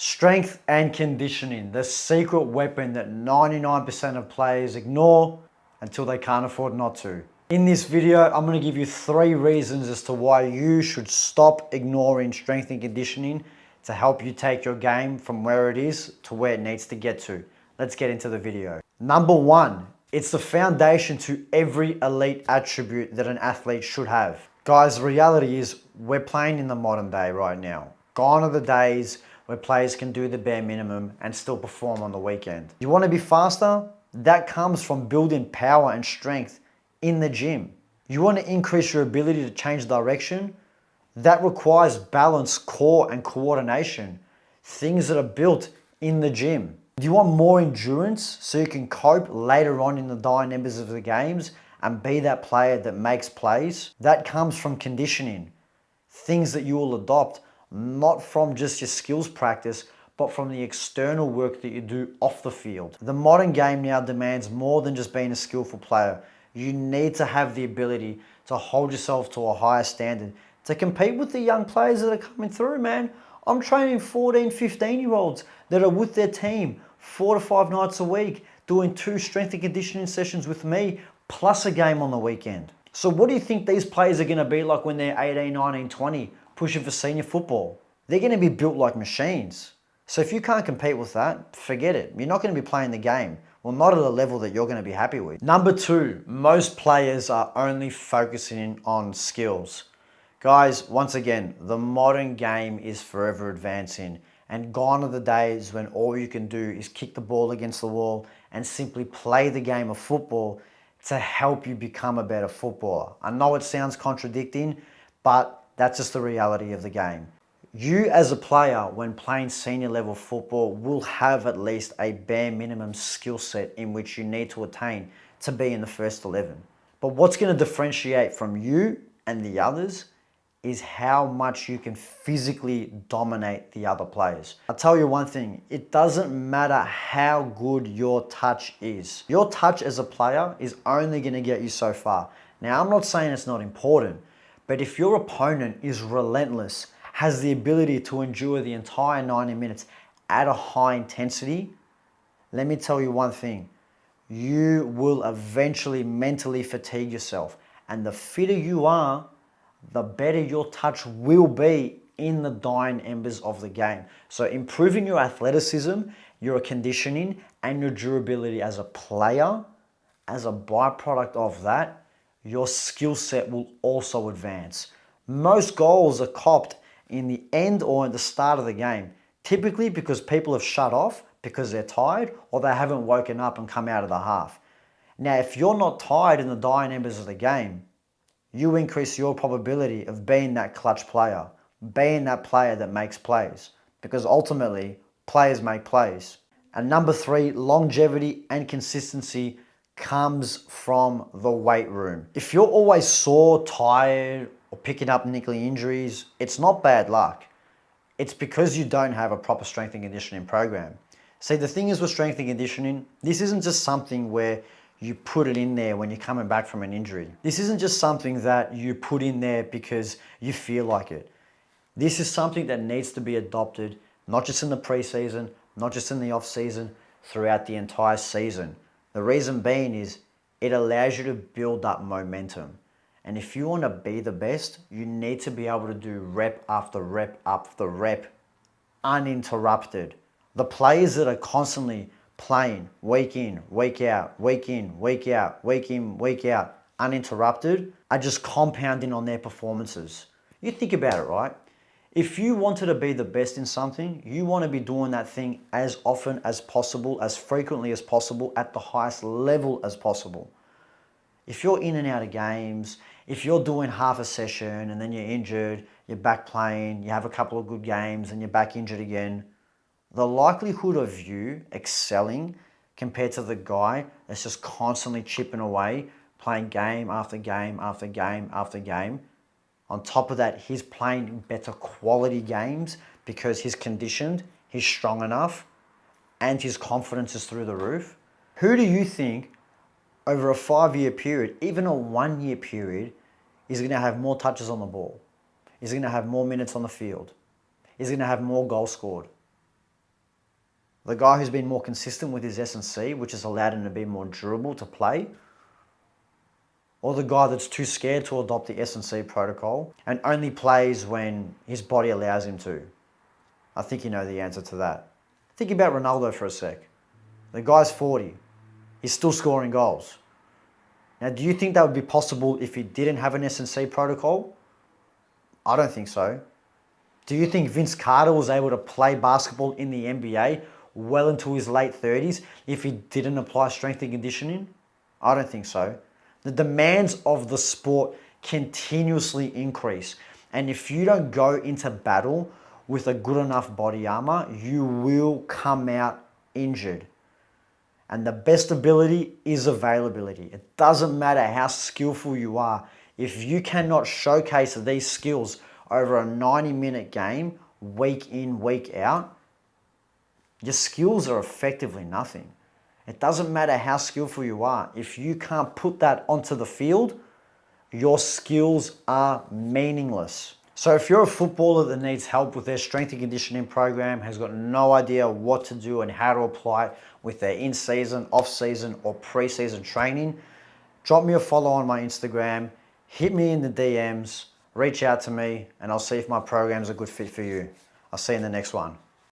Strength and conditioning, the secret weapon that 99% of players ignore until they can't afford not to. In this video, I'm going to give you 3 reasons as to why you should stop ignoring strength and conditioning to help you take your game from where it is to where it needs to get to. Let's get into the video. Number 1, it's the foundation to every elite attribute that an athlete should have. Guys, the reality is we're playing in the modern day right now. Gone are the days where players can do the bare minimum and still perform on the weekend. You want to be faster? That comes from building power and strength in the gym. You want to increase your ability to change direction? That requires balance, core, and coordination. Things that are built in the gym. Do you want more endurance so you can cope later on in the dying embers of the games and be that player that makes plays? That comes from conditioning. Things that you will adopt, not from just your skills practice, but from the external work that you do off the field. The modern game now demands more than just being a skillful player. You need to have the ability to hold yourself to a higher standard, to compete with the young players that are coming through, man. I'm training 14, 15-year-olds that are with their team 4 to 5 nights a week, doing 2 strength and conditioning sessions with me, plus a game on the weekend. So what do you think these players are gonna be like when they're 18, 19, 20, pushing for senior football? They're gonna be built like machines. So if you can't compete with that, forget it. You're not gonna be playing the game. Well, not at a level that you're gonna be happy with. Number 2, most players are only focusing on skills. Guys, once again, the modern game is forever advancing, and gone are the days when all you can do is kick the ball against the wall and simply play the game of football to help you become a better footballer. I know it sounds contradicting, but that's just the reality of the game. You as a player, when playing senior level football, will have at least a bare minimum skill set in which you need to attain to be in the first 11. But what's going to differentiate from you and the others is how much you can physically dominate the other players. I'll tell you one thing, it doesn't matter how good your touch is. Your touch as a player is only going to get you so far. Now, I'm not saying it's not important, but if your opponent is relentless, has the ability to endure the entire 90 minutes at a high intensity, let me tell you one thing, you will eventually mentally fatigue yourself. And the fitter you are, the better your touch will be in the dying embers of the game. So improving your athleticism, your conditioning, and your durability as a player, as a byproduct of that, your skill set will also advance. Most goals are copped in the end or at the start of the game, typically because people have shut off because they're tired or they haven't woken up and come out of the half. Now, if you're not tired in the dying embers of the game, you increase your probability of being that clutch player, being that player that makes plays, because ultimately, players make plays. And number 3, longevity and consistency comes from the weight room. If you're always sore, tired, or picking up niggling injuries, it's not bad luck. It's because you don't have a proper strength and conditioning program. See, the thing is with strength and conditioning, this isn't just something where you put it in there when you're coming back from an injury. This isn't just something that you put in there because you feel like it. This is something that needs to be adopted, not just in the preseason, not just in the off season, throughout the entire season. The reason being is it allows you to build up momentum. And if you want to be the best, you need to be able to do rep after rep after rep, uninterrupted. The players that are constantly playing week in, week out, week in, week out, week in, week out, uninterrupted, are just compounding on their performances. You think about it, right? If you wanted to be the best in something, you want to be doing that thing as often as possible, as frequently as possible, at the highest level as possible. If you're in and out of games, if you're doing half a session and then you're injured, you're back playing, you have a couple of good games and you're back injured again, the likelihood of you excelling compared to the guy that's just constantly chipping away, playing game after game after game after game, on top of that, he's playing better quality games because he's conditioned, he's strong enough, and his confidence is through the roof. Who do you think over a 5-year period, even a 1-year period, is going to have more touches on the ball? Is going to have more minutes on the field? Is going to have more goals scored? The guy who's been more consistent with his S&C, which has allowed him to be more durable to play, or the guy that's too scared to adopt the S&C protocol and only plays when his body allows him to? I think you know the answer to that. Think about Ronaldo for a sec. The guy's 40. He's still scoring goals. Now, do you think that would be possible if he didn't have an S&C protocol? I don't think so. Do you think Vince Carter was able to play basketball in the NBA well into his late 30s if he didn't apply strength and conditioning? I don't think so. The demands of the sport continuously increase. And if you don't go into battle with a good enough body armor, you will come out injured. And the best ability is availability. It doesn't matter how skillful you are. If you cannot showcase these skills over a 90-minute game, week in, week out, your skills are effectively nothing. It doesn't matter how skillful you are. If you can't put that onto the field, your skills are meaningless. So if you're a footballer that needs help with their strength and conditioning program, has got no idea what to do and how to apply it with their in-season, off-season, or pre-season training, drop me a follow on my Instagram, hit me in the DMs, reach out to me, and I'll see if my program's a good fit for you. I'll see you in the next one.